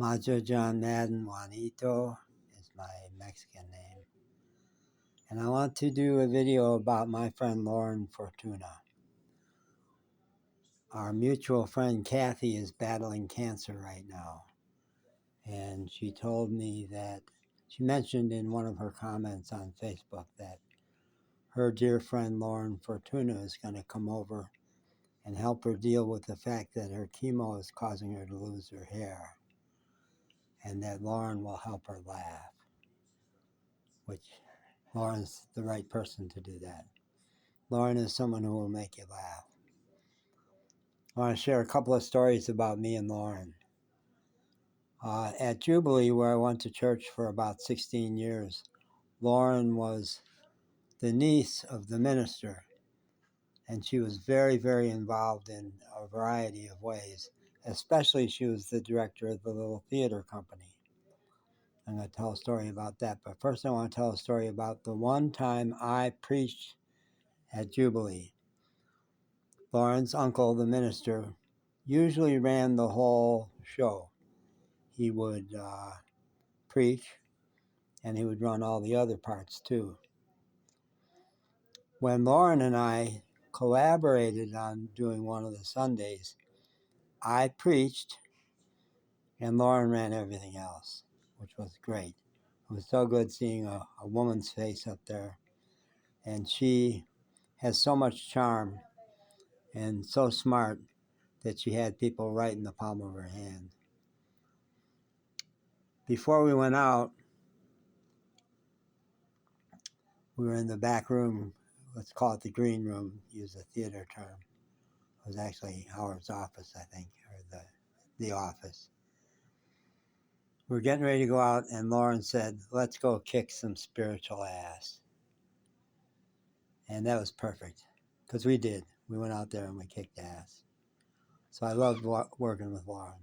Majo John Madden Juanito is my Mexican name. And I want to do a video about my friend Lauren Fortuna. Our mutual friend Kathy is battling cancer right now. And she told me that, she mentioned in one of her comments on Facebook that her dear friend Lauren Fortuna is going to come over and help her deal with the fact that her chemo is causing her to lose her hair. And that Lauren will help her laugh, which Lauren's the right person to do that. Lauren is someone who will make you laugh. I want to share a couple of stories about me and Lauren. At Jubilee, where I went to church for about 16 years, Lauren was the niece of the minister, and she was very, very involved in a variety of ways. Especially, she was the director of the little theater company. I'm going to tell a story about that, but first I want to tell a story about the one time I preached at Jubilee. Lauren's uncle, the minister, usually ran the whole show. He would preach, and he would run all the other parts too. When Lauren and I collaborated on doing one of the Sundays, I preached, and Lauren ran everything else, which was great. It was so good seeing a woman's face up there, and she has so much charm and so smart that she had people right in the palm of her hand. Before we went out, we were in the back room, let's call it the green room, use a theater term. It was actually Howard's office, I think, or the office. We were getting ready to go out, and Lauren said, let's go kick some spiritual ass. And that was perfect, because we did. We went out there and we kicked ass. So I loved working with Lauren.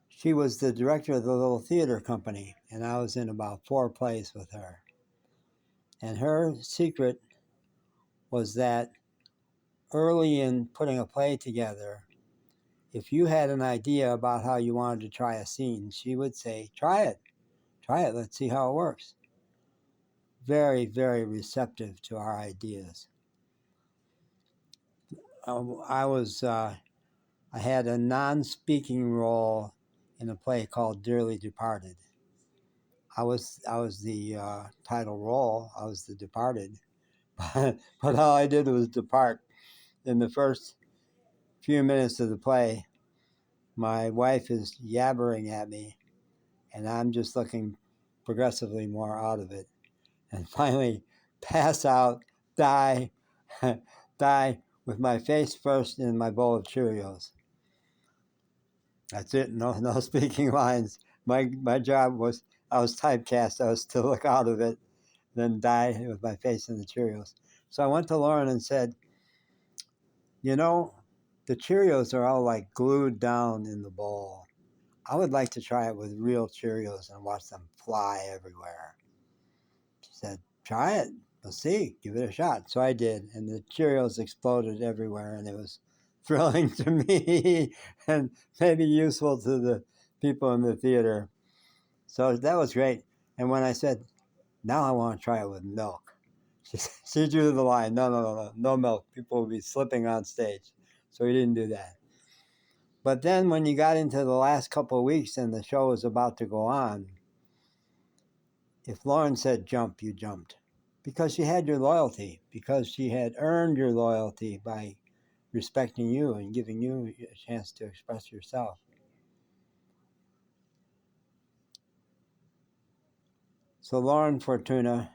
She was the director of the little theater company, and I was in about 4 plays with her. And her secret was that early in putting a play together, if you had an idea about how you wanted to try a scene, she would say, try it, let's see how it works. Very, very receptive to our ideas. I had a non-speaking role in a play called Dearly Departed. I was the title role. I was the departed, but all I did was depart. In the first few minutes of the play, my wife is yabbering at me, and I'm just looking progressively more out of it, and finally pass out, die with my face first in my bowl of Cheerios. That's it. No speaking lines. My job was, I was typecast. I was to look out of it, then die with my face in the Cheerios. So I went to Lauren and said, you know, the Cheerios are all like glued down in the bowl. I would like to try it with real Cheerios and watch them fly everywhere. She said, try it. Let's see. Give it a shot. So I did, and the Cheerios exploded everywhere, and it was thrilling to me and maybe useful to the people in the theater. So that was great. And when I said, now I want to try it with milk, she drew the line. No milk. People will be slipping on stage. So we didn't do that. But then when you got into the last couple of weeks and the show was about to go on, if Lauren said jump, you jumped. Because she had your loyalty, because she had earned your loyalty by respecting you and giving you a chance to express yourself. So Lauren Fortuna,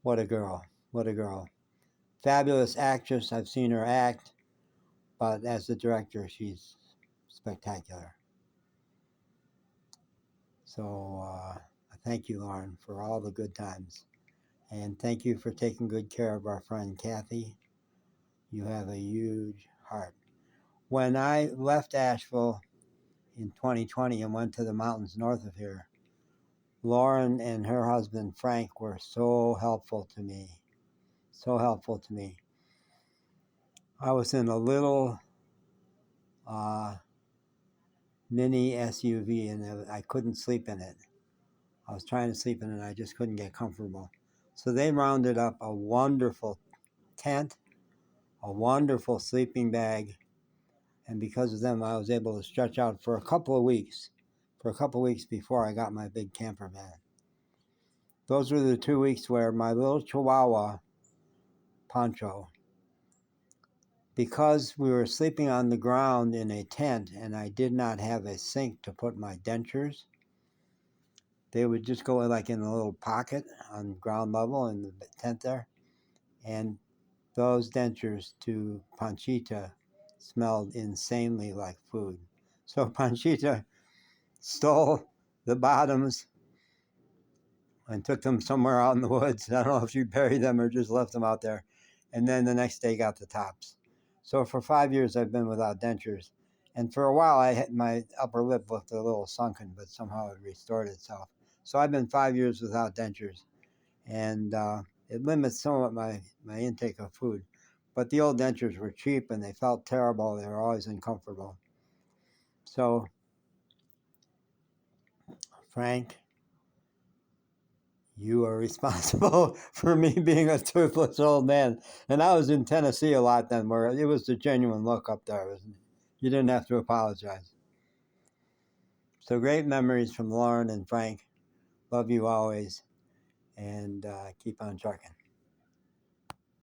what a girl, what a girl. Fabulous actress, I've seen her act, but as a director, she's spectacular. So thank you, Lauren, for all the good times. And thank you for taking good care of our friend Kathy. You have a huge heart. When I left Asheville in 2020 and went to the mountains north of here, Lauren and her husband Frank were so helpful to me. So helpful to me. I was in a little mini SUV, and I couldn't sleep in it. I was trying to sleep in it, and I just couldn't get comfortable. So they rounded up a wonderful tent, a wonderful sleeping bag, and because of them, I was able to stretch out for a couple of weeks. For a couple of weeks before I got my big camper van. Those were the 2 weeks where my little Chihuahua, Pancho, because we were sleeping on the ground in a tent and I did not have a sink to put my dentures, they would just go like in a little pocket on ground level in the tent there. And those dentures to Panchita smelled insanely like food. So Panchita stole the bottoms and took them somewhere out in the woods. I don't know if she buried them or just left them out there. And then the next day got the tops. So for 5 years, I've been without dentures. And for a while, I had my upper lip looked a little sunken, but somehow it restored itself. So I've been 5 years without dentures. And it limits somewhat my intake of food. But the old dentures were cheap and they felt terrible. They were always uncomfortable. So, Frank, you are responsible for me being a toothless old man. And I was in Tennessee a lot then, where it was the genuine look up there. You didn't have to apologize. So great memories from Lauren and Frank. Love you always. And keep on trucking.